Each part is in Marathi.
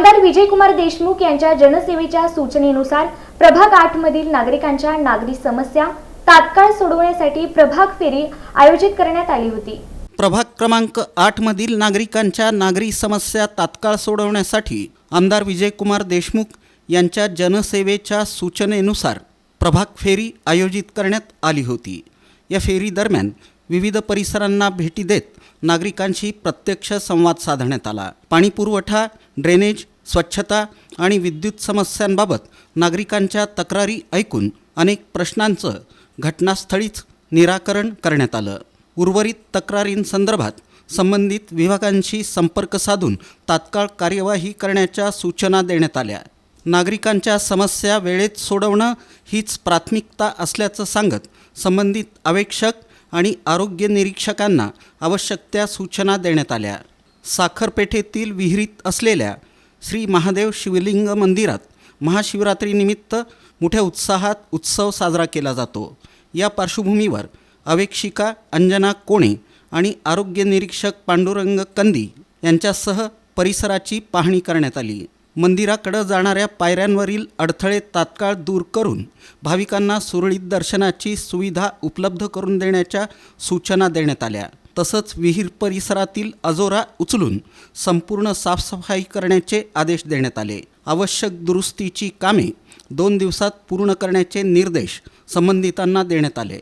आमदार विजयकुमार देशमुख यांच्या जनसेवेच्या सूचनेनुसार प्रभाग 8 मधील नागरिकांच्या नागरी समस्या तात्काळ सोडवण्यासाठी प्रभाग फेरी आयोजित करण्यात आली होती। प्रभाग क्रमांक 8 मधील नागरिकांच्या नागरी समस्या तात्काळ सोडवण्यासाठी आमदार विजयकुमार देशमुख यांच्या जनसेवेच्या सूचनेनुसार प्रभाग फेरी आयोजित करण्यात आली होती। या फेरी दरम्यान विविध परिसरांना भेटी देत नागरिकांशी प्रत्यक्ष संवाद साधण्यात आला। पाणी पुरवठा, ड्रेनेज, स्वच्छता आणि विद्युत समस्यांबाबत नागरिकांच्या तक्रारी ऐकून अनेक प्रश्नांचं घटनास्थळीच निराकरण करण्यात आलं। उर्वरित तक्रारींसंदर्भात संबंधित विभागांशी संपर्क साधून तात्काळ कार्यवाही करण्याच्या सूचना देण्यात आल्या। नागरिकांच्या समस्या वेळेत सोडवणं हीच प्राथमिकता असल्याचं सांगत संबंधित अवेक्षक आणि आरोग्य निरीक्षकांना आवश्यक त्या सूचना देण्यात आल्या। साखरपेठेतील विहिरीत असलेल्या श्री महादेव शिवलिंग मंदिरात महाशिवरात्रीनिमित्त मोठ्या उत्साहात उत्सव साजरा केला जातो। या पार्श्वभूमीवर अवेक्षिका अंजना कोणे आणि आरोग्य निरीक्षक पांडुरंग कंदी यांच्यासह परिसराची पाहणी करण्यात आली। मंदिराकडे जाणाऱ्या पायऱ्यांवरील अडथळे तात्काळ दूर करून भाविकांना सुरळीत दर्शनाची सुविधा उपलब्ध करून देण्याच्या सूचना देण्यात आल्या। तसंच विहीर परिसरातील अजोरा उचलून संपूर्ण साफसफाई करण्याचे आदेश देण्यात आले। आवश्यक दुरुस्तीची कामे 2 दिवसात पूर्ण करण्याचे निर्देश संबंधितांना देण्यात आले।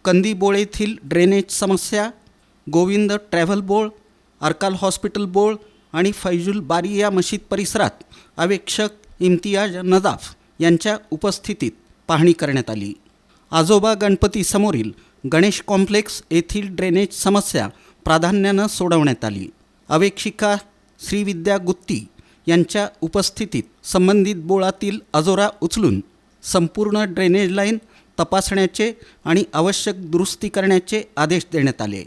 कंदीबोळ येथील ड्रेनेज समस्या, गोविंद ट्रॅव्हल बोळ, अर्काल हॉस्पिटल बोळ आणि फैजुल बारी या मशीद परिसरात अवेक्षक इम्तियाज नदाफ यांच्या उपस्थितीत पाहणी करण्यात आली। आजोबा गणपती समोरील गणेश कॉम्प्लेक्स येथील ड्रेनेज समस्या प्राधान्यानं सोडवण्यात आली। अवेक्षिका श्रीविद्या गुत्ती यांच्या उपस्थितीत संबंधित बोळातील अजोरा उचलून संपूर्ण ड्रेनेज लाईन तपासण्याचे आणि आवश्यक दुरुस्ती करण्याचे आदेश देण्यात आले।